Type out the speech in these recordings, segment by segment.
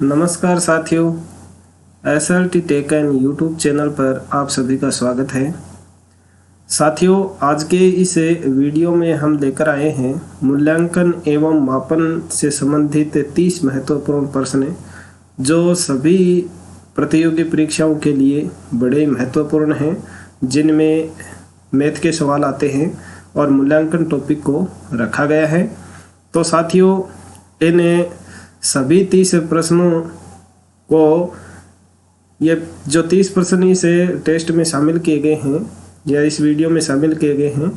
नमस्कार साथियों, SLT tech and YouTube channel पर आप सभी का स्वागत है। साथियों, आज के इस वीडियो में हम लेकर आए हैं मूल्यांकन एवं मापन से संबंधित 30 महत्वपूर्ण प्रश्न जो सभी प्रतियोगी परीक्षाओं के लिए बड़े महत्वपूर्ण हैं, जिनमें मैथ के सवाल आते हैं और मूल्यांकन टॉपिक को रखा गया है। तो साथियों, इन सभी 30 प्रश्नों को, ये जो 30 प्रश्न इस टेस्ट में शामिल किए गए हैं या इस वीडियो में शामिल किए गए हैं,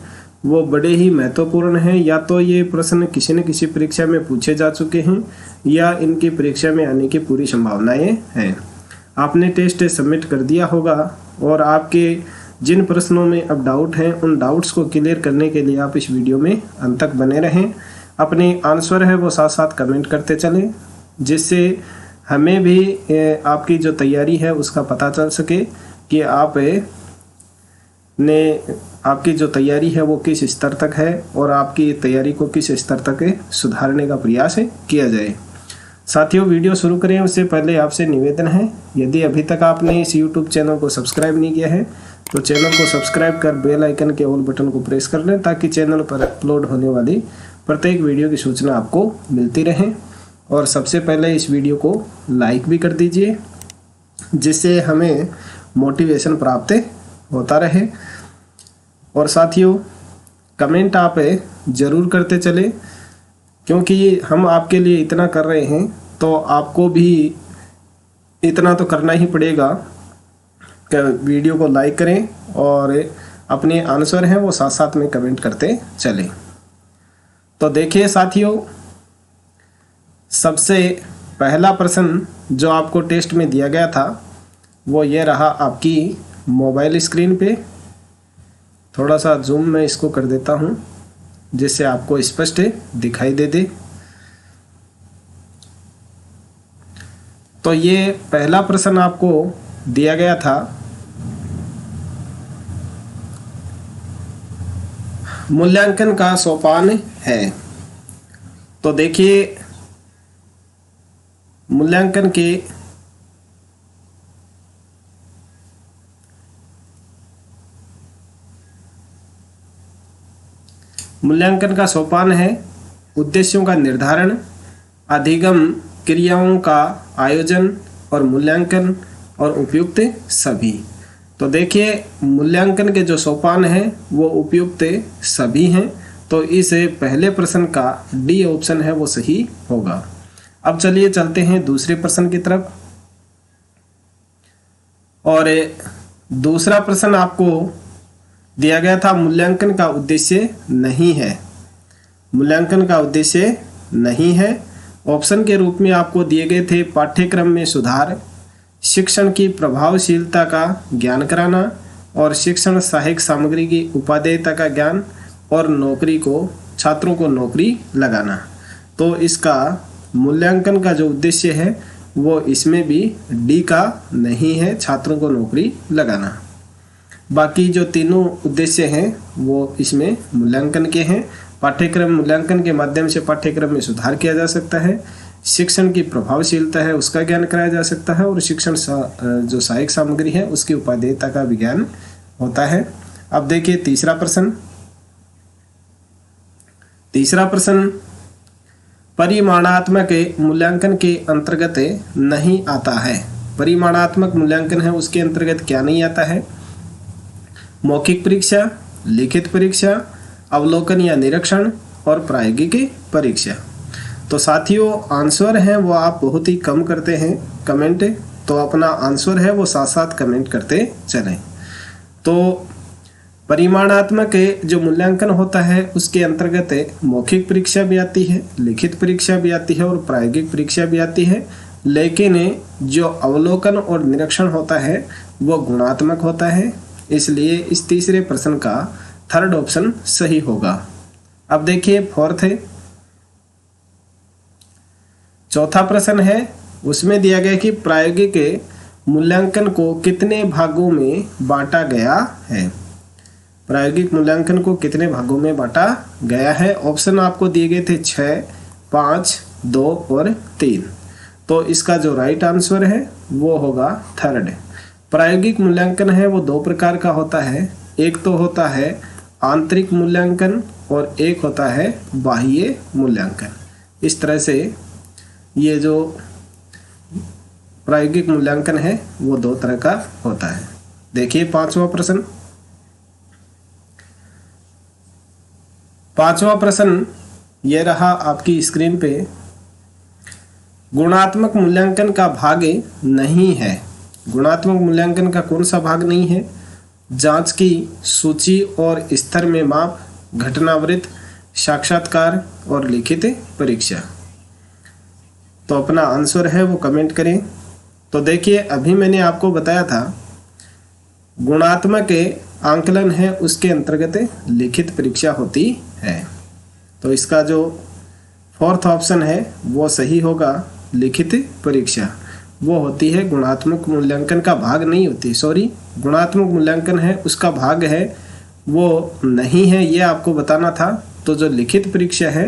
वो बड़े ही महत्वपूर्ण हैं। या तो ये प्रश्न किसी न किसी परीक्षा में पूछे जा चुके हैं या इनकी परीक्षा में आने की पूरी संभावनाएं हैं। आपने टेस्ट सबमिट कर दिया होगा और आपके जिन प्रश्नों में अब डाउट हैं, उन डाउट्स को क्लियर करने के लिए आप इस वीडियो में अंत तक बने रहें। अपने आंसर है वो साथ साथ कमेंट करते चलें, जिससे हमें भी आपकी जो तैयारी है उसका पता चल सके कि आपकी जो तैयारी है वो किस स्तर तक है और आपकी तैयारी को किस स्तर तक सुधारने का प्रयास किया जाए। साथियों, वीडियो शुरू करें उससे पहले आपसे निवेदन है, यदि अभी तक आपने इस YouTube चैनल को सब्सक्राइब नहीं किया है तो चैनल को सब्सक्राइब कर बेल आइकन के ऑल बटन को प्रेस कर लें, ताकि चैनल पर अपलोड होने वाली प्रत्येक वीडियो की सूचना आपको मिलती रहे। और सबसे पहले इस वीडियो को लाइक भी कर दीजिए, जिससे हमें मोटिवेशन प्राप्त होता रहे। और साथियों, कमेंट आप ज़रूर करते चले, क्योंकि हम आपके लिए इतना कर रहे हैं तो आपको भी इतना तो करना ही पड़ेगा कि वीडियो को लाइक करें और अपने आंसर हैं वो साथ साथ में कमेंट करते चलें। तो देखिए साथियों, सबसे पहला प्रश्न जो आपको टेस्ट में दिया गया था वो ये रहा आपकी मोबाइल स्क्रीन पे। थोड़ा सा जूम में इसको कर देता हूँ जिससे आपको स्पष्ट दिखाई दे। तो ये पहला प्रश्न आपको दिया गया था, मूल्यांकन का सोपान है। तो देखिए, मूल्यांकन का सोपान है उद्देश्यों का निर्धारण, अधिगम क्रियाओं का आयोजन और मूल्यांकन और उपयुक्त सभी। तो देखिए, मूल्यांकन के जो सोपान हैं वो उपयुक्त सभी हैं, तो इस पहले प्रश्न का डी ऑप्शन है वो सही होगा। अब चलिए चलते हैं दूसरे प्रश्न की तरफ। और दूसरा प्रश्न आपको दिया गया था, मूल्यांकन का उद्देश्य नहीं है। मूल्यांकन का उद्देश्य नहीं है। ऑप्शन के रूप में आपको दिए गए थे पाठ्यक्रम में सुधार, शिक्षण की प्रभावशीलता का ज्ञान कराना और शिक्षण सहायक सामग्री की उपादेयता का ज्ञान और छात्रों को नौकरी लगाना। तो इसका मूल्यांकन का जो उद्देश्य है वो इसमें भी डी का नहीं है, छात्रों को नौकरी लगाना। बाकी जो तीनों उद्देश्य हैं वो इसमें मूल्यांकन के हैं। पाठ्यक्रम मूल्यांकन के माध्यम से पाठ्यक्रम में सुधार किया जा सकता है, शिक्षण की प्रभावशीलता है उसका ज्ञान कराया जा सकता है, और शिक्षण जो सहायक सामग्री है उसकी उपादेयता का विज्ञान होता है। अब देखिए तीसरा प्रश्न परिमाणात्मक मूल्यांकन के अंतर्गत नहीं आता है। परिमाणात्मक मूल्यांकन है उसके अंतर्गत क्या नहीं आता है? मौखिक परीक्षा, लिखित परीक्षा, अवलोकन या निरीक्षण और प्रायोगिक परीक्षा। तो साथियों, आंसर है वो आप बहुत ही कम करते हैं कमेंट, तो अपना आंसर है वो साथ साथ कमेंट करते चलें। तो परिमाणात्मक जो मूल्यांकन होता है उसके अंतर्गत मौखिक परीक्षा भी आती है, लिखित परीक्षा भी आती है और प्रायोगिक परीक्षा भी आती है, लेकिन जो अवलोकन और निरीक्षण होता है वो गुणात्मक होता है। इसलिए इस तीसरे प्रश्न का थर्ड ऑप्शन सही होगा। अब देखिए चौथा प्रश्न है, उसमें दिया गया कि प्रायोगिक मूल्यांकन को कितने भागों में बांटा गया है। प्रायोगिक मूल्यांकन को कितने भागों में बांटा गया है? ऑप्शन आपको दिए गए थे 6, 5, 2 और 3। तो इसका जो राइट आंसर है वो होगा थर्ड। प्रायोगिक मूल्यांकन है वो दो प्रकार का होता है, एक तो होता है आंतरिक मूल्यांकन और एक होता है बाह्य मूल्यांकन। इस तरह से ये जो प्रायोगिक मूल्यांकन है वो दो तरह का होता है। देखिए पांचवा प्रश्न ये रहा आपकी स्क्रीन पे। गुणात्मक मूल्यांकन का भाग नहीं है। गुणात्मक मूल्यांकन का कौन सा भाग नहीं है? जांच की सूची और स्तर में माप, घटनावृत्त, साक्षात्कार और लिखित परीक्षा। तो अपना आंसर है वो कमेंट करें। तो देखिए अभी मैंने आपको बताया था गुणात्मक आंकलन है उसके अंतर्गत लिखित परीक्षा होती है। तो इसका जो फोर्थ ऑप्शन है वो सही होगा, लिखित परीक्षा वो होती है, गुणात्मक मूल्यांकन का भाग नहीं होती। सॉरी, गुणात्मक मूल्यांकन है उसका भाग है वो नहीं है, ये आपको बताना था। तो जो लिखित परीक्षा है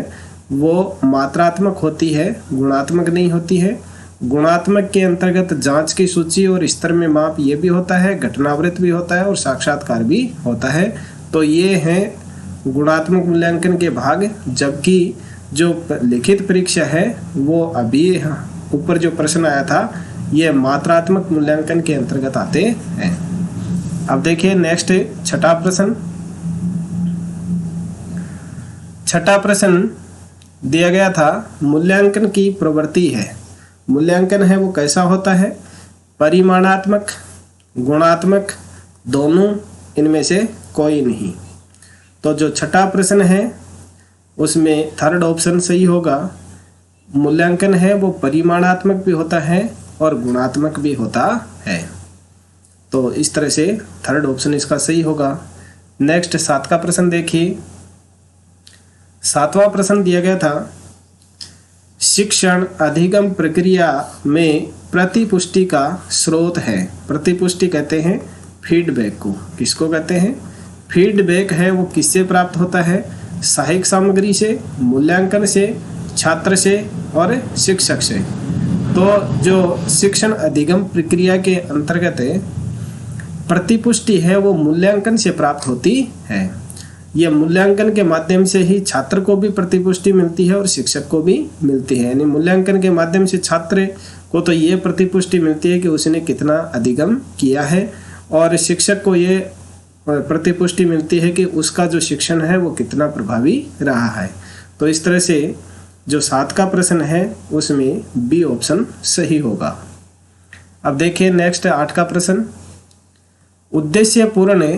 वो मात्रात्मक होती है, गुणात्मक नहीं होती है। गुणात्मक के अंतर्गत जांच की सूची और स्तर में माप ये भी होता है, घटनावृत्त भी होता है और साक्षात्कार भी होता है। तो ये हैं गुणात्मक मूल्यांकन के भाग, जबकि जो लिखित परीक्षा है वो अभी ऊपर जो प्रश्न आया था ये मात्रात्मक मूल्यांकन के अंतर्गत आते हैं। अब देखिए नेक्स्ट छठा प्रश्न दिया गया था, मूल्यांकन की प्रवृत्ति है। मूल्यांकन है वो कैसा होता है? परिमाणात्मक, गुणात्मक, दोनों, इनमें से कोई नहीं। तो जो छठा प्रश्न है उसमें थर्ड ऑप्शन सही होगा। मूल्यांकन है वो परिमाणात्मक भी होता है और गुणात्मक भी होता है। तो इस तरह से थर्ड ऑप्शन इसका सही होगा। नेक्स्ट सातवां प्रश्न देखिए। सातवां प्रश्न दिया गया था, शिक्षण अधिगम प्रक्रिया में प्रतिपुष्टि का स्रोत है। प्रतिपुष्टि कहते हैं फीडबैक को। किसको कहते हैं? फीडबैक है वो किससे प्राप्त होता है? सहायक सामग्री से, मूल्यांकन से, छात्र से और शिक्षक से। तो जो शिक्षण अधिगम प्रक्रिया के अंतर्गत प्रतिपुष्टि है वो मूल्यांकन से प्राप्त होती है। यह मूल्यांकन के माध्यम से ही छात्र को भी प्रतिपुष्टि मिलती है और शिक्षक को भी मिलती है। यानी मूल्यांकन के माध्यम से छात्र को तो ये प्रतिपुष्टि मिलती है कि उसने कितना अधिगम किया है, और शिक्षक को ये प्रतिपुष्टि मिलती है कि उसका जो शिक्षण है वो कितना प्रभावी रहा है। तो इस तरह से जो 7 का प्रश्न है उसमें बी ऑप्शन सही होगा। अब देखिए नेक्स्ट 8 का प्रश्न, उद्देश्यपूर्ण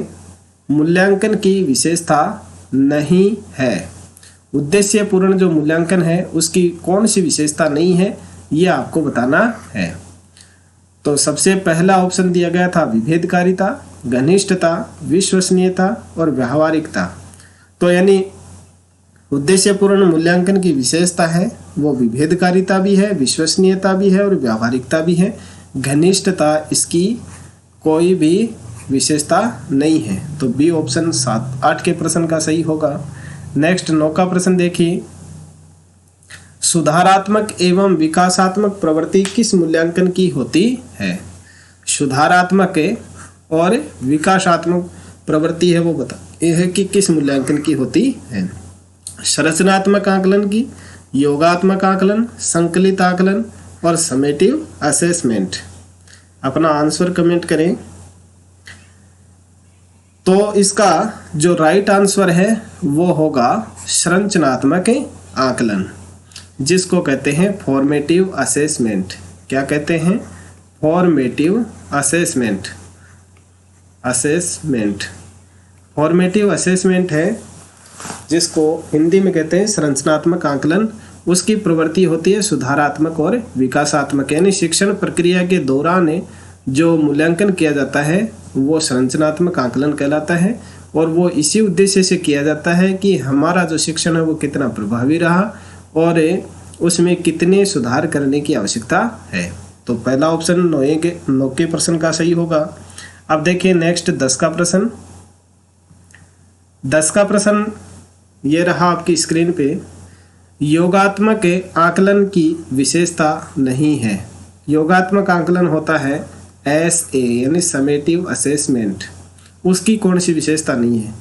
मूल्यांकन की विशेषता नहीं है। उद्देश्यपूर्ण जो मूल्यांकन है उसकी कौन सी विशेषता नहीं है ये आपको बताना है। तो सबसे पहला ऑप्शन दिया गया था विभेदकारिता, घनिष्ठता, विश्वसनीयता और व्यावहारिकता। तो यानी उद्देश्यपूर्ण मूल्यांकन की विशेषता है वो विभेदकारिता भी है, विश्वसनीयता भी है और व्यावहारिकता भी है। घनिष्ठता इसकी कोई भी विशेषता नहीं है। तो बी ऑप्शन 8 के प्रश्न का सही होगा। नेक्स्ट 9 का प्रश्न देखिए, सुधारात्मक एवं विकासात्मक प्रवृत्ति किस मूल्यांकन की होती है? सुधारात्मक और विकासात्मक प्रवृत्ति है वो बता ये है कि किस मूल्यांकन की होती है? संरचनात्मक आकलन की, योगात्मक आकलन, संकलित आकलन और समेटिव असेसमेंट। अपना आंसर कमेंट करें। तो इसका जो राइट आंसर है वो होगा संरचनात्मक आकलन, जिसको कहते हैं फॉर्मेटिव असेसमेंट। क्या कहते हैं? Formative assessment. फॉर्मेटिव असेसमेंट है जिसको हिंदी में कहते हैं संरचनात्मक आकलन। उसकी प्रवृत्ति होती है सुधारात्मक और विकासात्मक, यानी शिक्षण प्रक्रिया के दौरान जो मूल्यांकन किया जाता है वो संरचनात्मक आकलन कहलाता है, और वो इसी उद्देश्य से किया जाता है कि हमारा जो शिक्षण है वो कितना प्रभावी रहा और उसमें कितने सुधार करने की आवश्यकता है। तो पहला ऑप्शन 9 के प्रश्न का सही होगा। अब देखिए नेक्स्ट 10 का प्रश्न। 10 का प्रश्न ये रहा आपकी स्क्रीन पे। योगात्मक आकलन की विशेषता नहीं है। योगात्मक आकलन होता है SA यानी समेटिव असेसमेंट, उसकी कौन सी विशेषता नहीं है।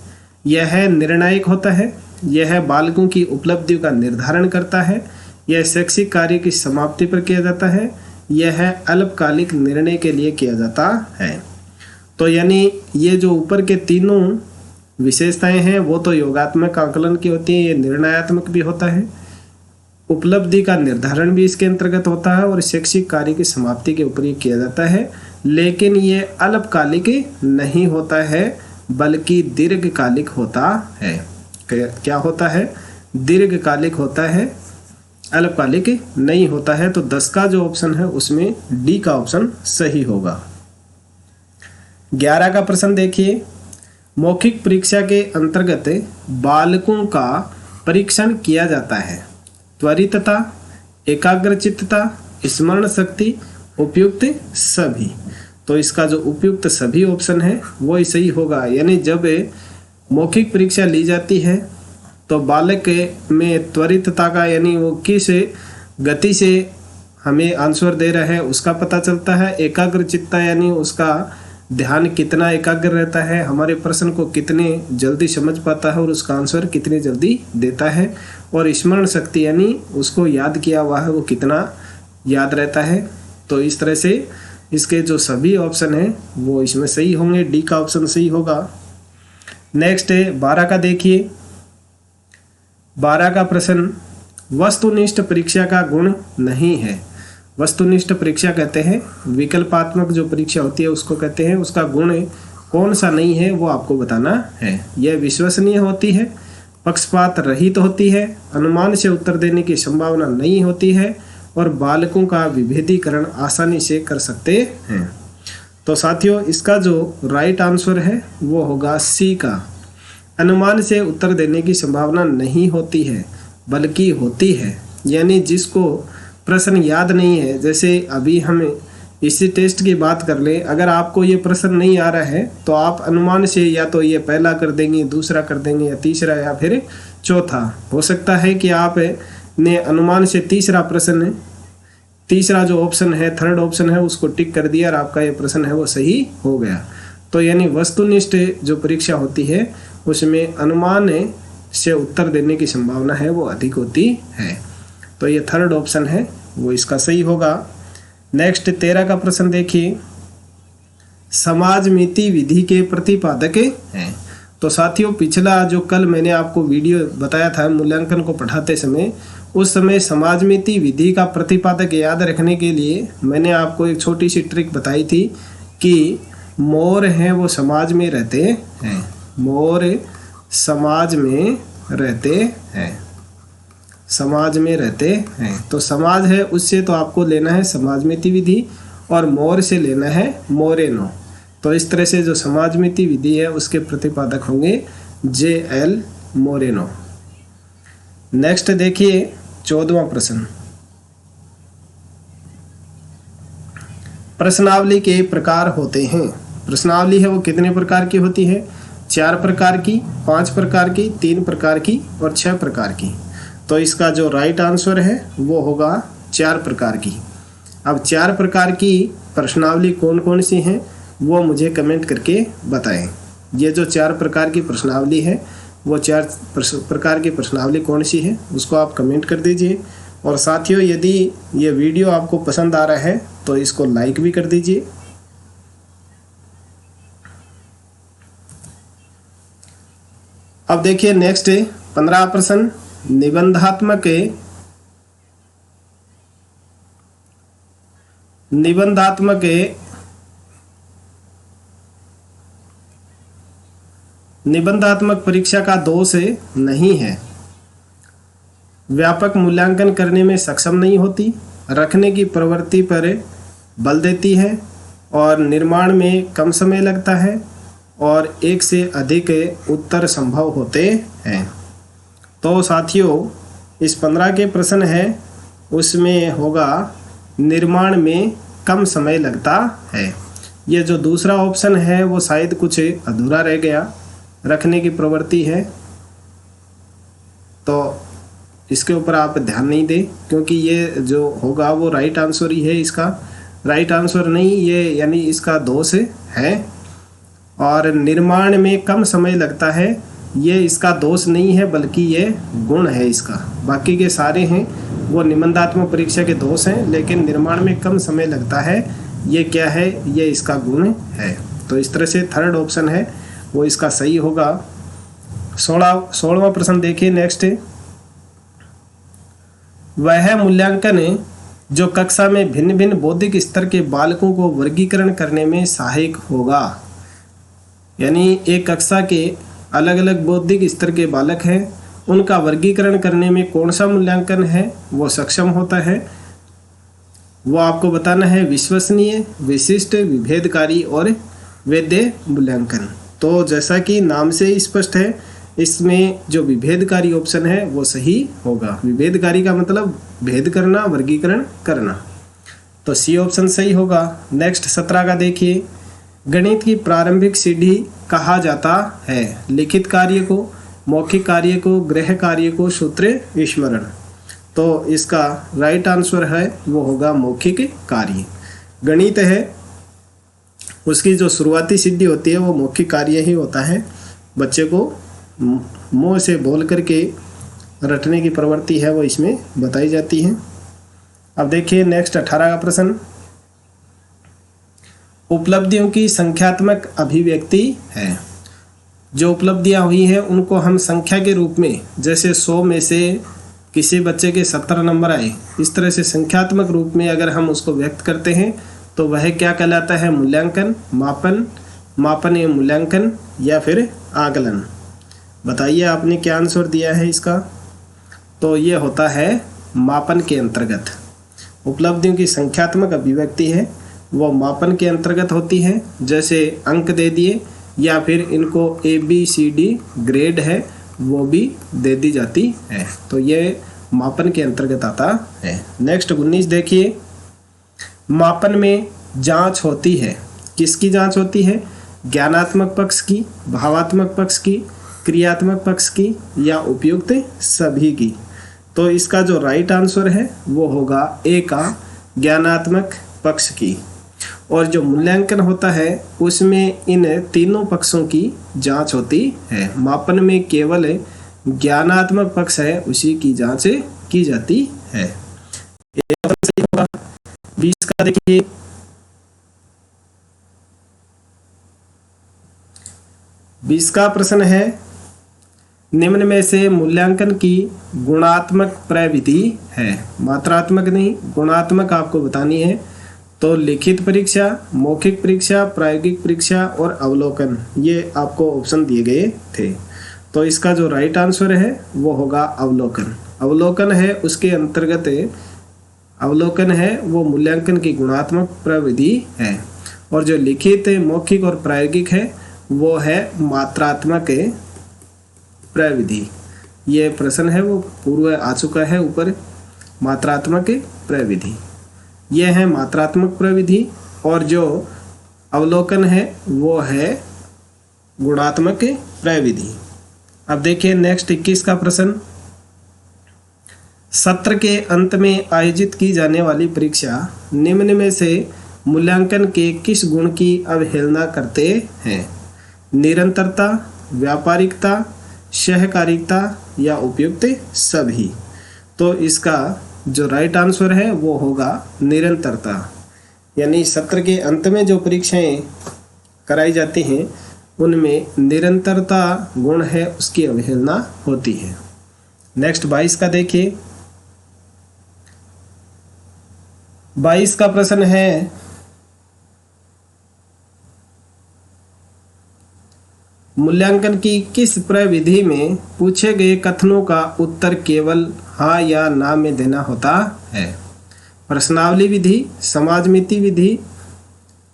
यह निर्णायक होता है, यह बालकों की उपलब्धियों का निर्धारण करता है, यह शैक्षिक कार्य की समाप्ति पर किया जाता है, यह अल्पकालिक निर्णय के लिए किया जाता है। तो यानी ये जो ऊपर के तीनों विशेषताएं हैं वो तो योगात्मक आकलन की होती है, ये निर्णयात्मक भी होता है, उपलब्धि का निर्धारण भी इसके अंतर्गत होता है और शैक्षिक कार्य की समाप्ति के ऊपर किया जाता है। लेकिन ये अल्पकालिक नहीं होता है बल्कि दीर्घकालिक होता है। क्या होता है? दीर्घकालिक होता है, अल्पकालिक नहीं होता है। तो 10 का जो ऑप्शन है उसमें डी का ऑप्शन सही होगा। 11 का प्रश्न देखिए, मौखिक परीक्षा के अंतर्गत बालकों का परीक्षण किया जाता है। त्वरितता, एकाग्रचित्तता, स्मरण शक्ति, उपयुक्त सभी। तो इसका जो उपयुक्त सभी ऑप्शन है वो ही सही होगा। यानी जब मौखिक परीक्षा ली जाती है तो बालक में त्वरितता का यानी वो किस गति से हमें आंसर दे रहा है उसका पता चलता है। एकाग्रचित्तता यानी उसका ध्यान कितना एकाग्र रहता है, हमारे प्रश्न को कितने जल्दी समझ पाता है और उसका आंसर कितनी जल्दी देता है। और स्मरण शक्ति यानी उसको याद किया हुआ है वो कितना याद रहता है। तो इस तरह से इसके जो सभी ऑप्शन हैं वो इसमें सही होंगे, डी का ऑप्शन सही होगा। नेक्स्ट है 12 का देखिए, 12 का प्रश्न, वस्तुनिष्ठ परीक्षा का गुण नहीं है। वस्तुनिष्ठ परीक्षा कहते हैं, विकल्पात्मक जो परीक्षा होती है उसको कहते हैं, उसका गुण कौन सा नहीं है वो आपको बताना है। यह विश्वसनीय होती है, पक्षपात रहित होती है, अनुमान से उत्तर देने की संभावना नहीं होती है और बालकों का विभेदीकरण आसानी से कर सकते हैं। तो साथियों इसका जो राइट आंसर है वो होगा सी का, अनुमान से उत्तर देने की संभावना नहीं होती है बल्कि होती है। यानी जिसको प्रश्न याद नहीं है, जैसे अभी हम इसी टेस्ट की बात कर ले, अगर आपको ये प्रश्न नहीं आ रहा है तो आप अनुमान से या तो ये पहला कर देंगे, दूसरा कर देंगे या तीसरा या फिर चौथा। हो सकता है कि आप ने अनुमान से तीसरा जो ऑप्शन है, थर्ड ऑप्शन है, उसको टिक कर दिया और आपका ये प्रश्न है वो सही हो गया। तो यानी वस्तुनिष्ठ जो परीक्षा होती है उसमें अनुमान से उत्तर देने की संभावना है वो अधिक होती है। तो ये थर्ड ऑप्शन है वो इसका सही होगा। नेक्स्ट 13 का प्रश्न देखिए, समाजमिति विधि के प्रतिपादक हैं। तो साथियों पिछला जो कल मैंने आपको वीडियो बताया था मूल्यांकन को पढ़ाते समय, उस समय समाजमिति विधि का प्रतिपादक याद रखने के लिए मैंने आपको एक छोटी सी ट्रिक बताई थी कि मोर हैं वो समाज में रहते हैं, मोर समाज में रहते हैं, समाज में रहते हैं। तो समाज है उससे तो आपको लेना है समाजमिति विधि और मोर से लेना है मोरेनो। तो इस तरह से जो समाजमिति विधि है उसके प्रतिपादक होंगे JL मोरेनो। नेक्स्ट देखिए 14वां प्रश्न, प्रश्नावली के प्रकार होते हैं। प्रश्नावली है वो कितने प्रकार की होती है? 4 प्रकार की, 5 प्रकार की, 3 प्रकार की और 6 प्रकार की। तो इसका जो राइट आंसर है वो होगा 4 प्रकार की। अब 4 प्रकार की प्रश्नावली कौन कौन सी हैं वो मुझे कमेंट करके बताएं। ये जो 4 प्रकार की प्रश्नावली है वो 4 प्रकार की प्रश्नावली कौन सी है उसको आप कमेंट कर दीजिए। और साथियों यदि ये वीडियो आपको पसंद आ रहा है तो इसको लाइक भी कर दीजिए। अब देखिए नेक्स्ट 15 प्रश्न, निबंधात्मक परीक्षा का दोष नहीं है। व्यापक मूल्यांकन करने में सक्षम नहीं होती, रखने की प्रवृत्ति पर बल देती है और निर्माण में कम समय लगता है और एक से अधिक उत्तर संभव होते हैं। तो साथियों इस 15 के प्रश्न है उसमें होगा निर्माण में कम समय लगता है। ये जो दूसरा ऑप्शन है वो शायद कुछ अधूरा रह गया, रखने की प्रवृत्ति है। तो इसके ऊपर आप ध्यान नहीं दें, क्योंकि ये जो होगा वो राइट आंसर ही है। इसका राइट आंसर नहीं, ये यानी इसका दोष है। और निर्माण में कम समय लगता है, ये इसका दोष नहीं है बल्कि ये गुण है इसका। बाकी के सारे हैं वो निबंधात्मक परीक्षा के दोष हैं, लेकिन निर्माण में कम समय लगता है ये क्या है, ये इसका गुण है। तो इस तरह से थर्ड ऑप्शन है वो इसका सही होगा। 16वां प्रश्न देखिए नेक्स्ट। वह मूल्यांकन जो कक्षा में भिन्न भिन्न बौद्धिक स्तर के बालकों को वर्गीकरण करने में सहायक होगा। यानी एक कक्षा के अलग अलग बौद्धिक स्तर के बालक हैं, उनका वर्गीकरण करने में कौन सा मूल्यांकन है वो सक्षम होता है, वो आपको बताना है। विश्वसनीय, विशिष्ट, विभेदकारी और वैध मूल्यांकन। तो जैसा कि नाम से स्पष्ट है, इसमें जो विभेदकारी ऑप्शन है वो सही होगा। विभेदकारी का मतलब भेद करना, वर्गीकरण करना, तो सी ऑप्शन सही होगा। नेक्स्ट 17 का देखिए। गणित की प्रारंभिक सीढ़ी कहा जाता है लिखित कार्य को, मौखिक कार्य को, गृह कार्य को, सूत्र स्मरण। तो इसका राइट आंसर है वो होगा मौखिक कार्य। गणित है उसकी जो शुरुआती सीढ़ी होती है वो मौखिक कार्य ही होता है। बच्चे को मुंह से बोल करके रटने की प्रवृत्ति है वो इसमें बताई जाती है। अब देखिए नेक्स्ट 18 का प्रश्न। उपलब्धियों की संख्यात्मक अभिव्यक्ति है। जो उपलब्धियां हुई हैं उनको हम संख्या के रूप में, जैसे 100 में से किसी बच्चे के 70 नंबर आए, इस तरह से संख्यात्मक रूप में अगर हम उसको व्यक्त करते हैं तो वह क्या कहलाता है? मूल्यांकन, मापन, मापन या मूल्यांकन या फिर आकलन। बताइए आपने क्या आंसर दिया है इसका? तो ये होता है मापन के अंतर्गत। उपलब्धियों की संख्यात्मक अभिव्यक्ति है वो मापन के अंतर्गत होती है। जैसे अंक दे दिए या फिर इनको ABCD ग्रेड है वो भी दे दी जाती है, तो ये मापन के अंतर्गत आता है। नेक्स्ट 19 देखिए। मापन में जांच होती है। किसकी जांच होती है? ज्ञानात्मक पक्ष की, भावात्मक पक्ष की, क्रियात्मक पक्ष की या उपयुक्त सभी की। तो इसका जो राइट आंसर है वो होगा ए का, ज्ञानात्मक पक्ष की। और जो मूल्यांकन होता है उसमें इन तीनों पक्षों की जांच होती है। मापन में केवल ज्ञानात्मक पक्ष है उसी की जांच की जाती है। 20 का देखिए। बीस का प्रश्न है, निम्न में से मूल्यांकन की गुणात्मक प्रविधि है। मात्रात्मक नहीं, गुणात्मक आपको बतानी है। तो लिखित परीक्षा, मौखिक परीक्षा, प्रायोगिक परीक्षा और अवलोकन, ये आपको ऑप्शन दिए गए थे। तो इसका जो राइट आंसर है वो होगा अवलोकन। अवलोकन है उसके अंतर्गत, अवलोकन है वो मूल्यांकन की गुणात्मक प्रविधि है। और जो लिखित, मौखिक और प्रायोगिक है वो है मात्रात्मक प्रविधि। ये प्रश्न है वो पूर्व आ चुका है ऊपर, मात्रात्मक प्रविधि। यह है मात्रात्मक प्रविधि और जो अवलोकन है वो है गुणात्मक प्रविधि। अब देखिए नेक्स्ट 21 का प्रश्न। सत्र के अंत में आयोजित की जाने वाली परीक्षा निम्न में से मूल्यांकन के किस गुण की अवहेलना करते हैं? निरंतरता, व्यापारिकता, सहकारिता या उपयुक्त सभी। तो इसका जो राइट आंसर है वो होगा निरंतरता। यानी सत्र के अंत में जो परीक्षाएं कराई जाती हैं उनमें निरंतरता गुण है उसकी अवहेलना होती है। नेक्स्ट 22 का देखिए। 22 का प्रश्न है, मूल्यांकन की किस प्रविधि में पूछे गए कथनों का उत्तर केवल हाँ या ना में देना होता है? प्रश्नावली विधि, समाजमिति विधि,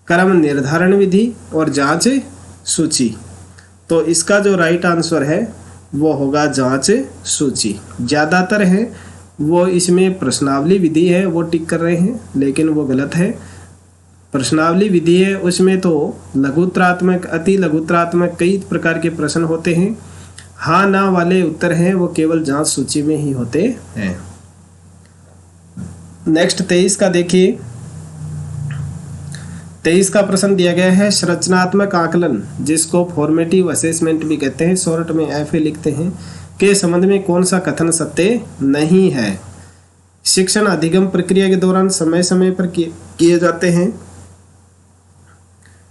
क्रम निर्धारण विधि और जांच सूची। तो इसका जो राइट आंसर है वो होगा जांच सूची। ज़्यादातर है वो इसमें प्रश्नावली विधि है वो टिक कर रहे हैं, लेकिन वो गलत है। प्रश्नावली विधि है उसमें तो लघुत्रात्मक, अति लघुत्रात्मक कई प्रकार के प्रश्न होते हैं। हाँ ना वाले उत्तर हैं वो केवल जांच सूची में ही होते हैं। नेक्स्ट 23 का देखिए, 23 का प्रश्न दिया गया है संरचनात्मक आकलन, जिसको फॉर्मेटिव असेसमेंट भी कहते हैं, शॉर्ट में एफए लिखते हैं, के संबंध में कौन सा कथन सत्य नहीं है। शिक्षण अधिगम प्रक्रिया के दौरान समय समय पर किए जाते हैं।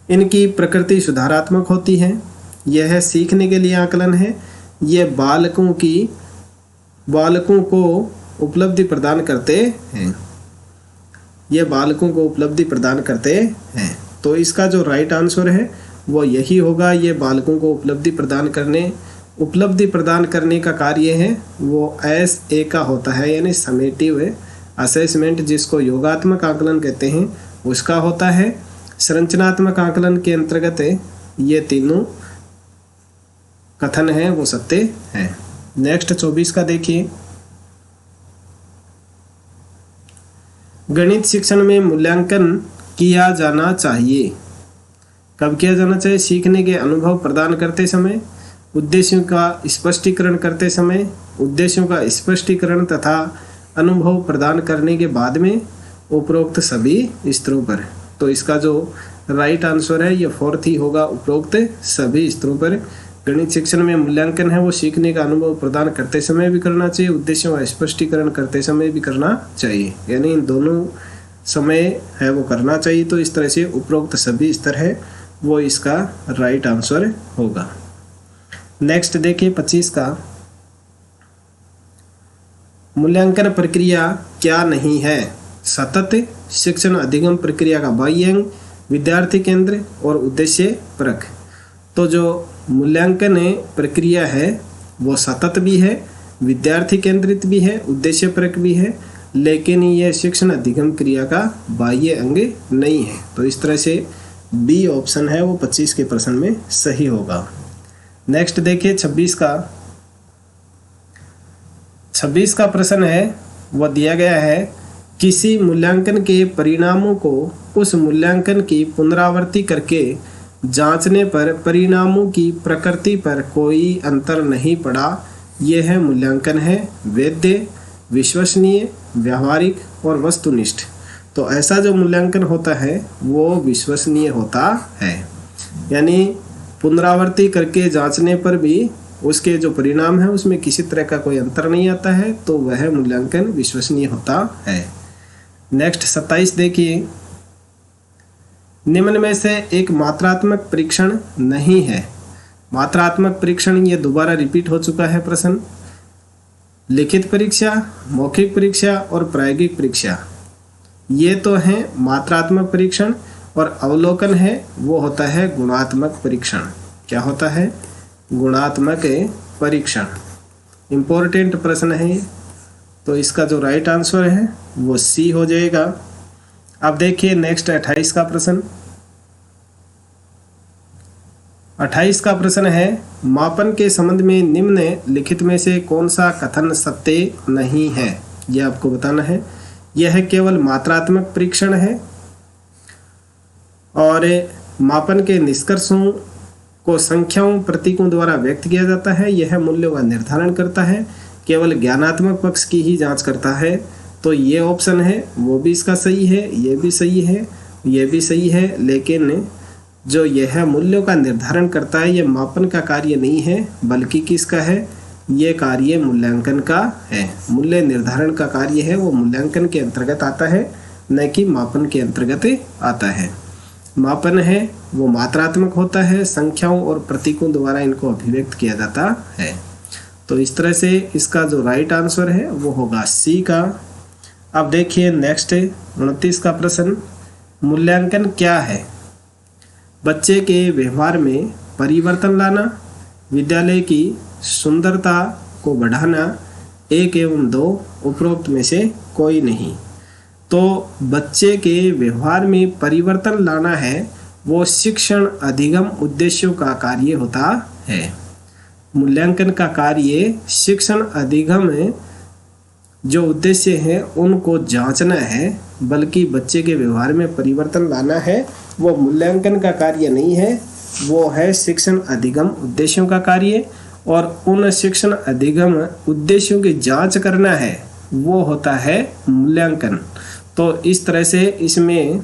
इनकी प्रकृति सुधारात्मक होती है। यह सीखने के लिए आकलन है। ये बालकों को उपलब्धि प्रदान करते हैं। ये बालकों को उपलब्धि प्रदान करते हैं। तो इसका जो राइट आंसर है वो यही होगा। ये बालकों को उपलब्धि प्रदान करने का कार्य है वो SA का होता है, यानी समेटिव असेसमेंट, जिसको योगात्मक आकलन कहते हैं, उसका होता है। संरचनात्मक आकलन के अंतर्गत ये तीनों कथन है वो सत्य है। नेक्स्ट 24 का देखिए, गणित शिक्षण में मूल्यांकन किया जाना चाहिए। कब किया जाना चाहिए? सीखने के अनुभव प्रदान करते समय, उद्देश्यों का स्पष्टीकरण करते समय, उद्देश्यों का स्पष्टीकरण तथा अनुभव प्रदान करने के बाद में, उपरोक्त सभी स्तरों पर। तो इसका जो राइट आंसर है ये 4th ही होगा, उपरोक्त सभी स्तरों पर। गणित शिक्षण में मूल्यांकन है वो सीखने का अनुभव प्रदान करते समय भी करना चाहिए, उद्देश्यों का स्पष्टीकरण करते समय भी करना चाहिए, यानी इन दोनों समय है वो करना चाहिए। तो इस तरह से उपरोक्त सभी स्तर है वो इसका राइट आंसर होगा। नेक्स्ट देखिए 25 का, मूल्यांकन प्रक्रिया क्या नहीं है? सतत शिक्षण अधिगम प्रक्रिया का बाह्य अंग, विद्यार्थी केंद्र और उद्देश्य परक। तो जो मूल्यांकन प्रक्रिया है वो सतत भी है, विद्यार्थी केंद्रित भी है, उद्देश्य परक भी है, लेकिन यह शिक्षण अधिगम क्रिया का बाह्य अंग नहीं है। तो इस तरह से बी ऑप्शन है वो 25 के प्रश्न में सही होगा। नेक्स्ट देखिए 26 का। 26 का प्रश्न है वह दिया गया है, किसी मूल्यांकन के परिणामों को उस मूल्यांकन की पुनरावृत्ति करके जांचने पर परिणामों की प्रकृति पर कोई अंतर नहीं पड़ा। यह है मूल्यांकन है वैध, विश्वसनीय, व्यावहारिक और वस्तुनिष्ठ। तो ऐसा जो मूल्यांकन होता है वो विश्वसनीय होता है, यानी पुनरावृत्ति करके जांचने पर भी उसके जो परिणाम है उसमें किसी तरह का कोई अंतर नहीं आता है, तो वह मूल्यांकन विश्वसनीय होता है। नेक्स्ट 27 देखिए, निम्न में से एक मात्रात्मक परीक्षण नहीं है। मात्रात्मक परीक्षण ये दोबारा रिपीट हो चुका है प्रश्न। लिखित परीक्षा, मौखिक परीक्षा और प्रायोगिक परीक्षा ये तो हैं मात्रात्मक परीक्षण, और अवलोकन है वो होता है गुणात्मक परीक्षण। क्या होता है? गुणात्मक परीक्षण। इम्पोर्टेंट प्रश्न है, तो इसका जो राइट आंसर है वो सी हो जाएगा। अब देखिए नेक्स्ट 28 का प्रश्न। 28 का प्रश्न है, मापन के संबंध में निम्न लिखित में से कौन सा कथन सत्य नहीं है? यह आपको बताना है। यह केवल मात्रात्मक परीक्षण है और मापन के निष्कर्षों को संख्याओं प्रतीकों द्वारा व्यक्त किया जाता है। यह मूल्यों का निर्धारण करता है, केवल ज्ञानात्मक पक्ष की ही जांच करता है। तो ये ऑप्शन है वो भी इसका सही है, ये भी सही है, ये भी सही है, लेकिन जो यह मूल्यों का निर्धारण करता है ये मापन का कार्य नहीं है, बल्कि किसका है? ये कार्य मूल्यांकन का है। मूल्य निर्धारण का कार्य है वो मूल्यांकन के अंतर्गत आता है, न कि मापन के अंतर्गत आता है। मापन है वो मात्रात्मक होता है, संख्याओं और प्रतीकों द्वारा इनको अभिव्यक्त किया जाता है। तो इस तरह से इसका जो राइट आंसर है वो होगा सी का। अब देखिए नेक्स्ट 29 का प्रश्न, मूल्यांकन क्या है? बच्चे के व्यवहार में परिवर्तन लाना, विद्यालय की सुंदरता को बढ़ाना, 1 एवं 2 उपरोक्त में से कोई नहीं। तो बच्चे के व्यवहार में परिवर्तन लाना है वो शिक्षण अधिगम उद्देश्यों का कार्य होता है। मूल्यांकन का कार्य शिक्षण अधिगम जो उद्देश्य हैं उनको जांचना है, बल्कि बच्चे के व्यवहार में परिवर्तन लाना है वो मूल्यांकन का कार्य नहीं है, वो है शिक्षण अधिगम उद्देश्यों का कार्य। और उन शिक्षण अधिगम उद्देश्यों की जांच करना है, वो होता है मूल्यांकन। तो इस तरह से इसमें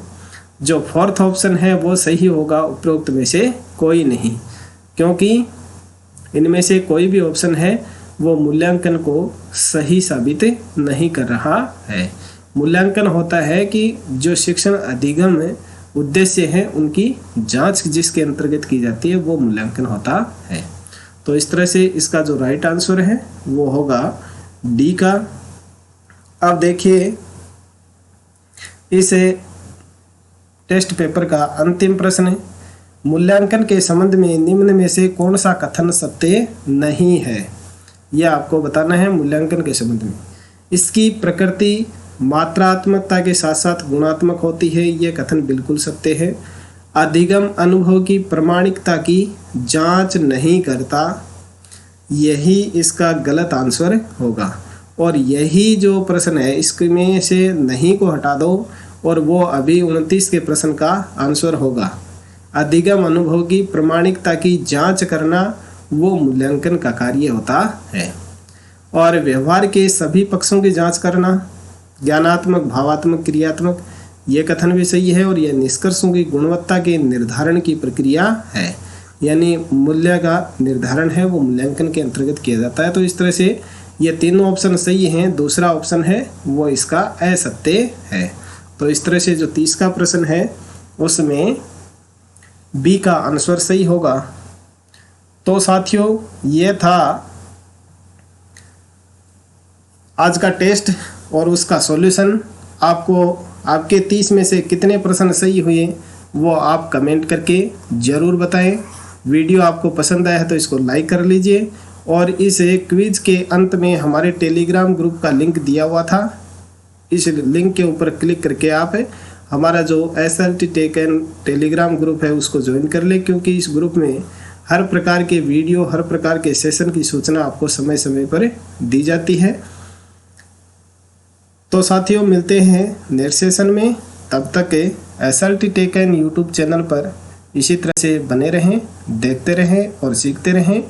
जो फोर्थ ऑप्शन है वो सही होगा, उपरोक्त में से कोई नहीं, क्योंकि इनमें से कोई भी ऑप्शन है वो मूल्यांकन को सही साबित नहीं कर रहा है। मूल्यांकन होता है कि जो शिक्षण अधिगम उद्देश्य हैं उनकी जांच जिसके अंतर्गत की जाती है वो मूल्यांकन होता है। तो इस तरह से इसका जो राइट आंसर है वो होगा डी का। अब देखिए इस टेस्ट पेपर का अंतिम प्रश्न, मूल्यांकन के संबंध में निम्न में से कौन सा कथन सत्य नहीं है, यह आपको बताना है। मूल्यांकन के संबंध में इसकी प्रकृति मात्रात्मकता के साथ साथ गुणात्मक होती है, यह कथन बिल्कुल सत्य है। अधिगम अनुभव की प्रामाणिकता की जांच नहीं करता, यही इसका गलत आंसर होगा। और यही जो प्रश्न है इसमें से नहीं को हटा दो और वो अभी 29 के प्रश्न का आंसर होगा। अधिगम अनुभव की प्रामाणिकता की जांच करना वो मूल्यांकन का कार्य होता है। और व्यवहार के सभी पक्षों की जांच करना, ज्ञानात्मक, भावात्मक, क्रियात्मक, ये कथन भी सही है। और यह निष्कर्षों की गुणवत्ता के निर्धारण की प्रक्रिया है, यानी मूल्य का निर्धारण है वो मूल्यांकन के अंतर्गत किया जाता है। तो इस तरह से ये तीनों ऑप्शन सही हैं, दूसरा ऑप्शन है वो इसका असत्य है। तो इस तरह से जो 30 का प्रश्न है उसमें बी का आंसर सही होगा। तो साथियों ये था आज का टेस्ट और उसका सॉल्यूशन। आपको आपके 30 में से कितने प्रश्न सही हुए वो आप कमेंट करके ज़रूर बताएं। वीडियो आपको पसंद आया है तो इसको लाइक कर लीजिए। और इस क्विज के अंत में हमारे टेलीग्राम ग्रुप का लिंक दिया हुआ था, इस लिंक के ऊपर क्लिक करके आप हमारा जो SLT टेकन टेलीग्राम ग्रुप है उसको ज्वाइन कर ले, क्योंकि इस ग्रुप में हर प्रकार के वीडियो, हर प्रकार के सेशन की सूचना आपको समय समय पर दी जाती है। तो साथियों मिलते हैं नेक्स्ट सेशन में, तब तक SLT टेकन यूट्यूब चैनल पर इसी तरह से बने रहें, देखते रहें और सीखते रहें।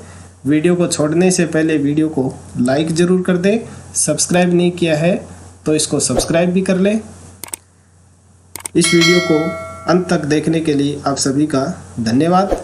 वीडियो को छोड़ने से पहले वीडियो को लाइक ज़रूर कर दें। सब्सक्राइब नहीं किया है तो इसको सब्सक्राइब भी कर लें। इस वीडियो को अंत तक देखने के लिए आप सभी का धन्यवाद।